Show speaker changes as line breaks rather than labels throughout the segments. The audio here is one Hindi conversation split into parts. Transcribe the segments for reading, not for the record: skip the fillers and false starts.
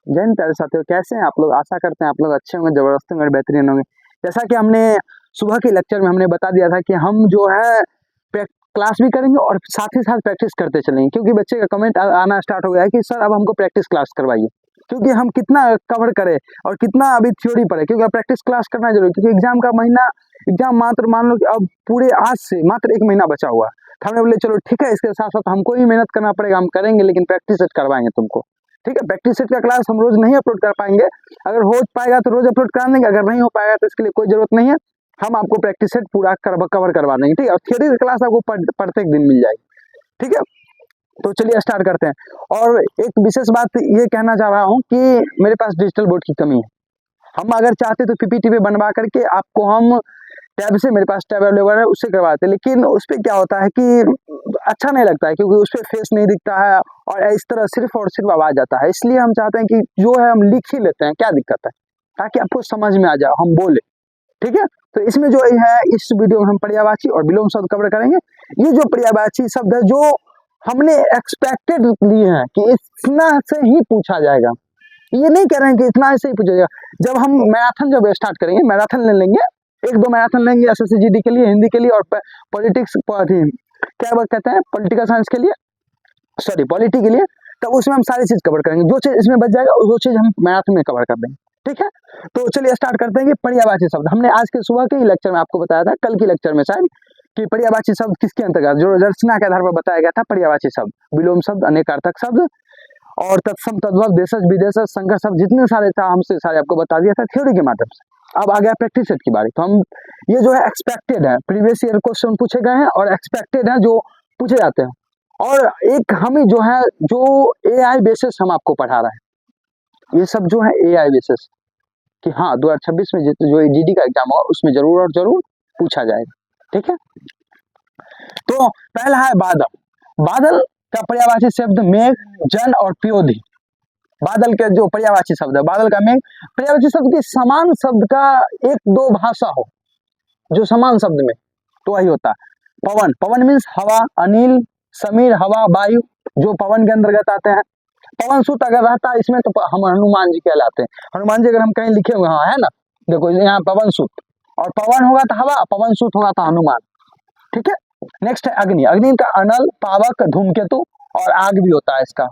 जय हिंद प्यारे साथियों, कैसे हैं आप लोग। आशा करते हैं आप लोग अच्छे होंगे, जबरदस्त होंगे, बेहतरीन होंगे। जैसा कि हमने सुबह के लेक्चर में हमने बता दिया था कि हम जो है क्लास भी करेंगे और साथ ही साथ प्रैक्टिस करते चलेंगे, क्योंकि बच्चे का कमेंट आना स्टार्ट हो गया है कि सर अब हमको प्रैक्टिस क्लास करवाइए। क्योंकि हम कितना कवर करें और कितना अभी थ्योरी पढ़े, क्योंकि प्रैक्टिस क्लास करना जरूरी, क्योंकि एग्जाम का महीना, एग्जाम मात्र मान लो कि अब पूरे आज से मात्र 1 महीना बचा हुआ है। तो हमने बोले चलो ठीक है, इसके साथ साथ हमको ही मेहनत करना पड़ेगा, हम करेंगे, लेकिन प्रैक्टिस सेट करवाएंगे तुमको। ठीक है, प्रैक्टिस सेट का क्लास हम रोज नहीं अपलोड कर पाएंगे, अगर हो पाएगा तो रोज अपलोड करा देंगे, अगर नहीं हो पाएगा तो इसके लिए कोई जरूरत नहीं है, हम आपको प्रैक्टिस सेट पूरा कवर करवा देंगे। ठीक है, और थियरी की क्लास आपको प्रत्येक दिन मिल जाएगी। ठीक है, तो चलिए स्टार्ट करते हैं। और एक विशेष बात ये कहना चाह रहा हूँ कि मेरे पास डिजिटल बोर्ड की कमी है। हम अगर चाहते तो पीपीटी पे बनवा करके आपको हम टैब से, मेरे पास टैब अवेलेबल है, उससे करवाते, लेकिन उस पर क्या होता है कि अच्छा नहीं लगता है, क्योंकि उस पर फेस नहीं दिखता है और इस तरह सिर्फ और सिर्फ आवाज आता है। इसलिए हम चाहते हैं कि जो है हम लिख ही लेते हैं, क्या दिक्कत है, ताकि आपको समझ में आ जाए, हम बोले। ठीक है, तो इसमें जो है इस वीडियो में हम पर्यायवाची और विलोम शब्द कवर करेंगे। ये जो पर्यायवाची शब्द है जो हमने एक्सपेक्टेड लिए हैं कि इतना से ही पूछा जाएगा, ये नहीं कह रहे हैं कि इतना ऐसे ही पूछा जाएगा। जब हम मैराथन जब स्टार्ट करेंगे, मैराथन ले लेंगे, 1-2 मैराथन लेंगे एसएससी जीडी के लिए, हिंदी के लिए, और पॉलिटिक्स क्या बात कहते हैं, पॉलिटिकल साइंस के लिए, सॉरी पॉलिटी के लिए, तब उसमें हम सारी चीज कवर करेंगे। जो चीज इसमें बच जाएगा वो चीज हम मैराथन में कवर कर देंगे। ठीक है, तो चलिए स्टार्ट करते हैं कि पर्यायवाची शब्द। हमने आज के सुबह के ही लेक्चर में आपको बताया था, कल की लेक्चर में शायद, कि पर्यायवाची शब्द किसके अंतर्गत, जो रचना के आधार पर बताया गया था, पर्यायवाची शब्द, विलोम शब्द, अनेकार्थक शब्द और तत्सम, तद्भव, देशज, विदेशज, संकर शब्द, जितने सारे था हमसे सारे आपको बता दिया था थ्योरी के माध्यम से। अब आ गया प्रैक्टिस सेट की बारी। तो हम ये जो है एक्सपेक्टेड है, प्रीवियस ईयर क्वेश्चन पूछे गए हैं और एक्सपेक्टेड है जो पूछे जाते हैं, और एक हमें जो है जो एआई बेसिस हम आपको पढ़ा रहे हैं, ये सब जो है एआई बेसिस, कि हाँ 2026 में जो जीडी का एग्जाम होगा उसमें जरूर और जरूर पूछा जाएगा। ठीक है, तो पहला है बादल। बादल का पर्यायवाची शब्द मेघ, जन और प्योधि। बादल के जो पर्यायवाची शब्द है, बादल का मेघ, पर्यायवाची शब्द के समान शब्द का 1-2 भाषा हो जो समान शब्द में, तो वही होता है। पवन, पवन मीन्स हवा, अनिल, समीर, हवा, वायु, जो पवन के अंतर्गत आते हैं। पवन सूत अगर रहता है इसमें तो हम हनुमान जी कहलाते हैं। हनुमान जी अगर हम कहीं लिखे हुए हैं, है ना, देखो यहाँ पवन सूत, और पवन होगा तो हवा, पवन सूत होगा तो हनुमान। ठीक है, नेक्स्ट है अग्नि। अग्नि का अनल, पावक, धूमकेतु और आग भी होता है इसका।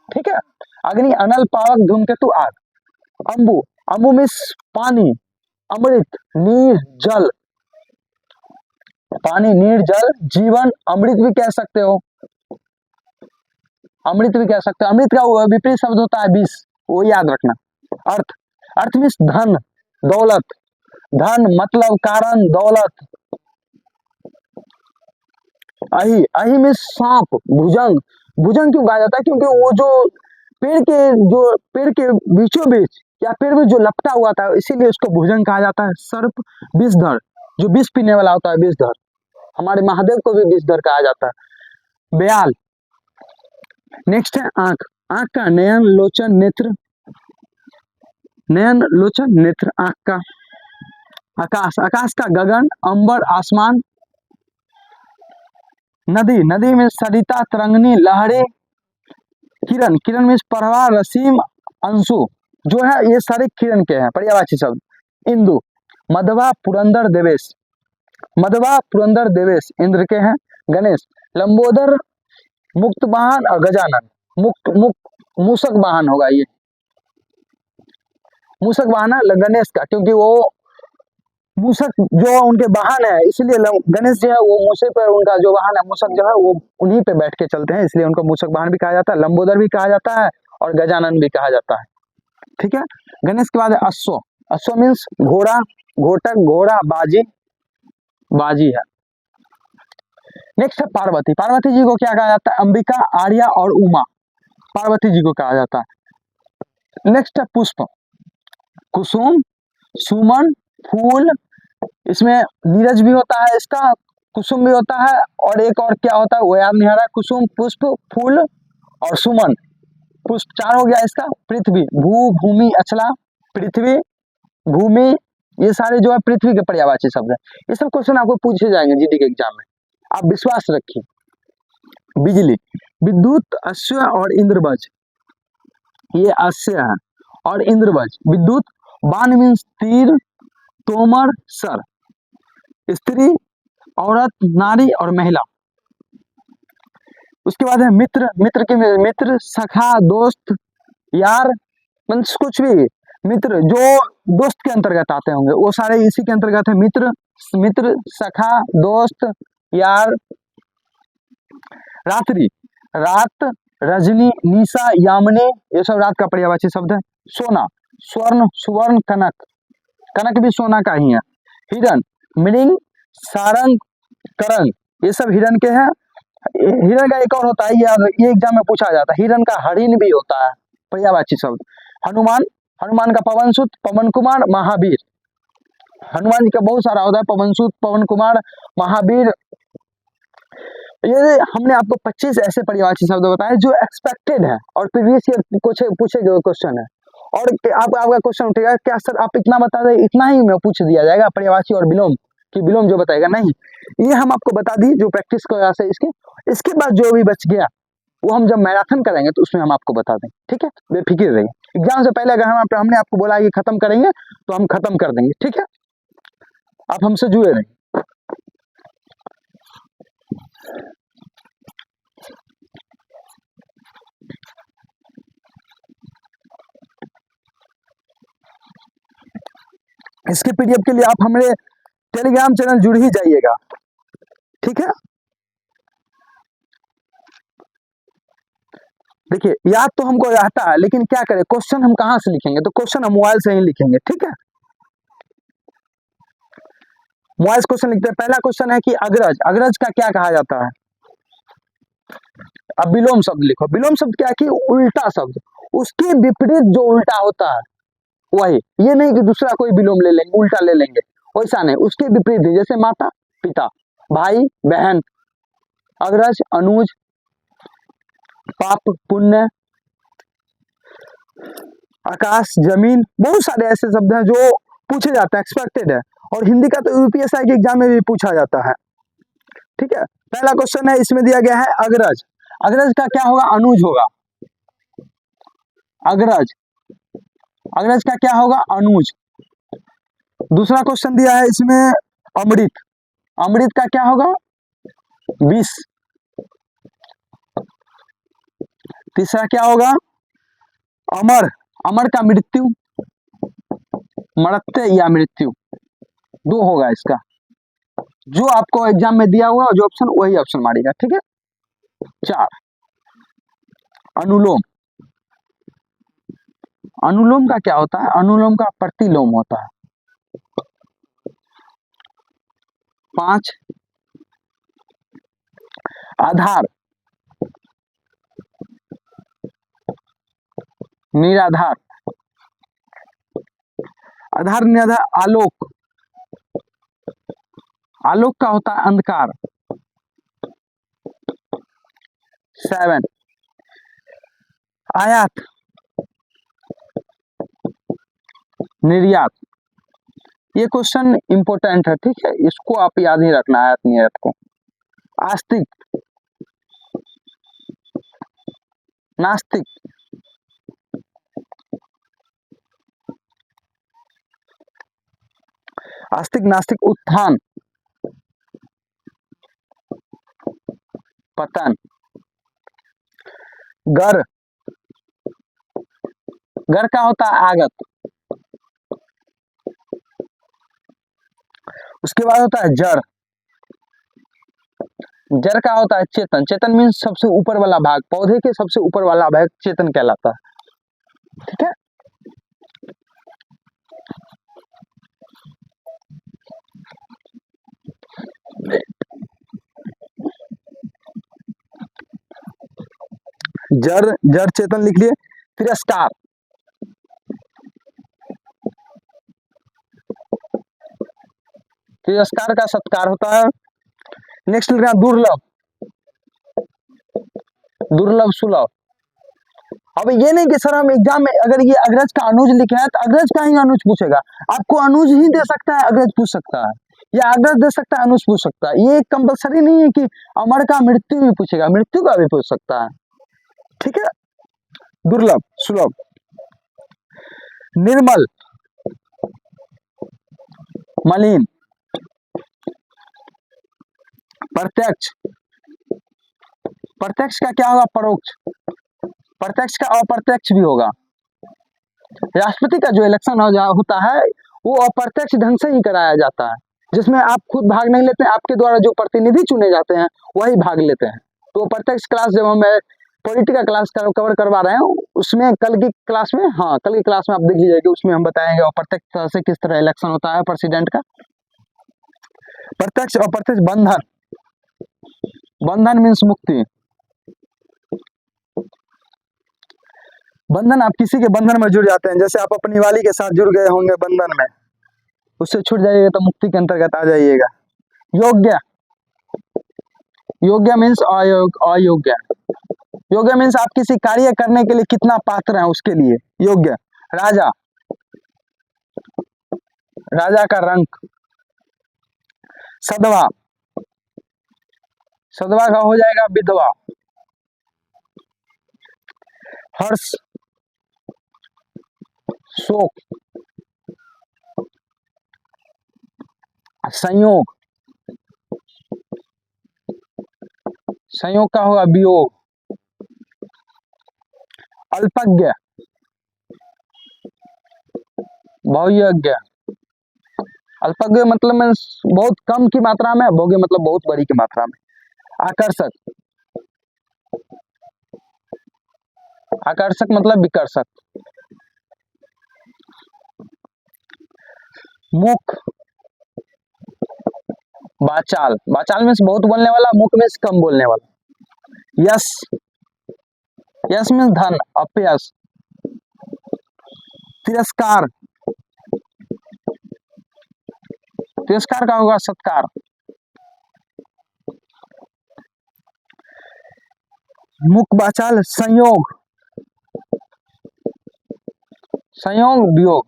ठीक है, अग्नि, अनल, पावक, धूमकेतु, आग। अंबु, अंबु मीन्स पानी, अमृत, नीर, जल, पानी, नीर, जल, जीवन, अमृत भी कह सकते हो, अमृत भी कह सकते हो। अमृत का विपरीत शब्द होता है विष, वो याद रखना। अर्थ, अर्थ मीन्स धन, दौलत, धन मतलब कारण, दौलत। अहि, अहि मीन्स सांप, भुजंग, भुजंग क्यों कहा जाता है, क्योंकि वो जो पेड़ के बीचों बीच या पेड़ में जो लपटा हुआ था, इसीलिए उसको भुजंग कहा जाता है। सर्प, विषधर, जो विष पीने वाला होता है, विषधर, हमारे महादेव को भी विषधर कहा जाता है। ब्याल। नेक्स्ट है आंख। आंख का नयन, लोचन, नेत्र, नयन, लोचन, नेत्र, आंख का। आकाश, आकाश का गगन, अंबर, आसमान। नदी, नदी में सरिता, तरंगनी, लहरें। किरण, किरण में प्रभा, रसीम, अंशु, जो है ये सारे किरण के हैं पर्यायवाची शब्द। इंदु, मधवा, पुरंदर, देवेश, मधवा, पुरंदर, देवेश इंद्र के हैं। गणेश, लंबोदर, मुक्त वाहन और गजानन, मूषक वाहन होगा ये, मूषक वाहन है गणेश का, क्योंकि वो मूषक जो उनके वाहन है, इसलिए गणेश जो है वो मूषक पर, उनका जो वाहन है मूषक जो है वो उन्हीं पे बैठ के चलते हैं, इसलिए उनको मूषक वाहन भी कहा जाता है, लंबोदर भी कहा जाता है और गजानन भी कहा जाता है। ठीक है, गणेश के बाद अश्व। अश्व मीन्स घोड़ा, घोटक, घोड़ा, बाजी, बाजी है। नेक्स्ट है पार्वती। पार्वती जी को क्या कहा जाता है, अंबिका, आर्या और उमा, पार्वती जी को कहा जाता है। नेक्स्ट है पुष्प। कुसुम, सुमन, फूल, इसमें नीरज भी होता है इसका, कुसुम भी होता है, और एक और क्या होता है वो याद नहीं आ रहा है। कुसुम, पुष्प, फूल और सुमन, पुष्प 4 हो गया इसका। पृथ्वी, भू, भूमि, अचला, पृथ्वी, भूमि, ये सारे जो है पृथ्वी के पर्यायवाची शब्द है। ये सब क्वेश्चन आपको पूछे जाएंगे जीडी के एग्जाम में, आप विश्वास रखिए। बिजली, विद्युत, अश्व और इंद्रवज, ये अस्य है। और इंद्रवज विद्युत, बाण मीन्स तीर, तोमर सर, स्त्री औरत, नारी और महिला। उसके बाद है मित्र, मित्र के मित्र, सखा, दोस्त, यार, मीन्स कुछ भी मित्र जो दोस्त के अंतर्गत आते होंगे वो सारे इसी के अंतर्गत है। मित्र, मित्र, सखा, दोस्त, यार। रात्रि, रात, रजनी, निशा, यामिनी, ये सब रात का पर्यायवाची शब्द है। सोना, स्वर्ण, सुवर्ण, कनक, कनक भी सोना का ही है। हिरण, मृग, सारंग, करंग, ये सब हिरण के हैं। हिरण का एक और होता है, ये एग्जाम में पूछा जाता है, हिरण का हरिण भी होता है, पर्यायवाची शब्द। हनुमान, हनुमान का पवन सुत, पवन कुमार, महावीर, हनुमान जी का बहुत सारा होता है, पवन सुत, पवन कुमार, महावीर। ये हमने आपको 25 ऐसे पर्यायवाची शब्द बताए जो एक्सपेक्टेड है और प्रीवियस ईयर पूछे गए क्वेश्चन है। और आपका क्वेश्चन उठेगा क्या सर आप इतना बता दें, इतना ही में पूछ दिया जाएगा पर्यायवाची और विलोम कि विलोम जो बताएगा, नहीं, ये हम आपको बता दी जो प्रैक्टिस क्लास है इसके बाद जो भी बच गया वो हम जब मैराथन करेंगे तो उसमें हम आपको बता देंगे, ठीक है, बेफिक्र रहिए। एग्जाम से पहले अगर हमने आपको बोला कि खत्म करेंगे तो हम खत्म कर देंगे, ठीक है, आप हमसे जुड़े रहिए। इसके पीडीएफ के लिए आप हमारे टेलीग्राम चैनल जुड़ ही जाइएगा, ठीक है। देखिए याद तो हमको रहता है लेकिन क्या करें, क्वेश्चन हम कहां से लिखेंगे, तो क्वेश्चन हम मोबाइल से ही लिखेंगे, ठीक है। मोबाइल से क्वेश्चन लिखते हैं। पहला क्वेश्चन है कि अग्रज, अग्रज का क्या कहा जाता है। अब विलोम शब्द लिखो। विलोम शब्द क्या है कि उल्टा शब्द, उसके विपरीत जो उल्टा होता है वही, ये नहीं कि दूसरा कोई विलोम ले लेंगे, उल्टा ले लेंगे, वैसा नहीं, उसके विपरीत है। जैसे माता पिता, भाई बहन, अग्रज अनुज, पाप पुण्य, आकाश जमीन, बहुत सारे ऐसे शब्द हैं जो पूछे जाते हैं, एक्सपेक्टेड है। और हिंदी का तो यूपीएससी के एग्जाम में भी पूछा जाता है, ठीक है। पहला क्वेश्चन है, इसमें दिया गया है अग्रज, अग्रज का क्या होगा, अनुज होगा। अग्रज, अग्रज का क्या होगा, अनुज। दूसरा क्वेश्चन दिया है इसमें अमृत, अमृत का क्या होगा, विष। तीसरा क्या होगा, अमर, अमर का मृत्यु, मरते या मृत्यु, दो होगा इसका। जो आपको एग्जाम में दिया हुआ जो ऑप्शन वही ऑप्शन मारेगा, ठीक है। 4 अनुलोम, अनुलोम का क्या होता है, अनुलोम का प्रतिलोम होता है। 5 आधार, निराधार, आधार निराधार, आलोक, आलोक का होता है अंधकार। 7 आयात, निर्यात। ये क्वेश्चन इंपोर्टेंट है, ठीक है, इसको आप याद ही रखना, आयात निर्यात को। आस्तिक, नास्तिक, आस्तिक नास्तिक, उत्थान पतन। गर, गर का होता है आगत। उसके बाद होता है जड़, जड़ का होता है चेतन, चेतन मीन्स सबसे ऊपर वाला भाग, पौधे के सबसे ऊपर वाला भाग चेतन कहलाता है, ठीक है। जड़, जड़ चेतन लिख लिए। तिरस्कार, तिरस्कार का सत्कार होता है। नेक्स्ट लिखना दुर्लभ, दुर्लभ सुलभ। अब ये नहीं कि सर हम एग्जाम में अगर ये अग्रज का अनुज लिखे हैं तो अग्रज का ही अनुज पूछेगा, आपको अनुज ही दे सकता है, अग्रज पूछ सकता है, या अग्रज दे सकता है, अनुज पूछ सकता है। ये कंपलसरी नहीं है कि अमर का मृत्यु भी पूछेगा, मृत्यु का भी पूछ सकता है, ठीक है। दुर्लभ, सुलभ, निर्मल, मलिन, प्रत्यक्ष, प्रत्यक्ष का क्या होगा? परोक्ष, प्रत्यक्ष का अप्रत्यक्ष भी होगा। राष्ट्रपति का जो इलेक्शन होता है वो अप्रत्यक्ष ढंग से ही कराया जाता है, जिसमें आप खुद भाग नहीं लेते हैं, आपके द्वारा जो प्रतिनिधि चुने जाते हैं वही भाग लेते हैं। तो प्रत्यक्ष क्लास जब हम पॉलिटिकल क्लास कवर करवा रहे हैं उसमें कल की क्लास में आप देख लीजिएगा, उसमें हम बताएंगे अप्रत्यक्ष तरह से किस तरह इलेक्शन होता है प्रेसिडेंट का। प्रत्यक्ष अप्रत्यक्ष बंधन, बंधन मीन्स मुक्ति, बंधन आप किसी के बंधन में जुड़ जाते हैं, जैसे आप अपनी वाली के साथ जुड़ गए होंगे बंधन में, उससे छूट जाइएगा तो मुक्ति के अंतर्गत आ जाइएगा। योग्य, योग्य मीन्स अयोग्य, योग्य मीन्स आप किसी कार्य करने के लिए कितना पात्र हैं उसके लिए योग्य। राजा, राजा का रंक। सदवा, सदवा का हो जाएगा विधवा। हर्ष, शोक, संयोग, संयोग का होगा वियोग। अल्पज्ञ, बहुयज्ञ, अल्पज्ञ मतलब में बहुत कम की मात्रा में, भोग्य मतलब बहुत बड़ी की मात्रा में। आकर्षक, आकर्षक मतलब विकर्षक। मुख, वाचाल, वाचाल मीन्स बहुत बोलने वाला, मुख मीन्स कम बोलने वाला। यश, यश मीन्स धन, अपयश। तिरस्कार, तिरस्कार का होगा सत्कार। मुख वाचाल संयोग, संयोग वियोग।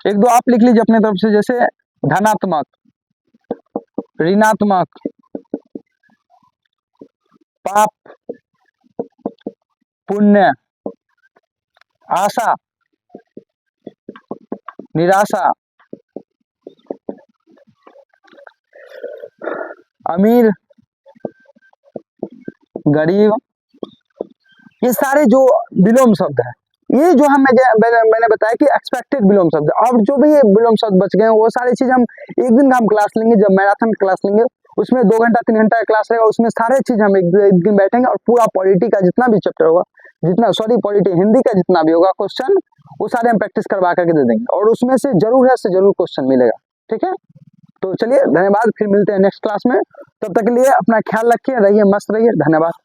एक दो आप लिख लीजिए अपने तरफ से, जैसे धनात्मक, ऋणात्मक, पाप, पुण्य, आशा, निराशा, अमीर, गरीब। ये सारे जो विलोम शब्द है, ये जो मैंने बताया कि एक्सपेक्टेड विलोम शब्द, और जो भी ये विलोम शब्द बच गए वो सारी चीज हम एक दिन का हम क्लास लेंगे, जब मैराथन क्लास लेंगे उसमें 2 घंटा 3 घंटा का क्लास रहेगा, उसमें सारे चीज हम एक दिन बैठेंगे और पूरा पॉलिटी का जितना भी चैप्टर होगा, पॉलिटी हिंदी का जितना भी होगा क्वेश्चन, वो सारे हम प्रैक्टिस करवा करके दे देंगे, और उसमें से जरूर क्वेश्चन मिलेगा। ठीक है, तो चलिए धन्यवाद, फिर मिलते हैं नेक्स्ट क्लास में। तब तक के लिए अपना ख्याल रखिए, रहिए मस्त रहिए, धन्यवाद।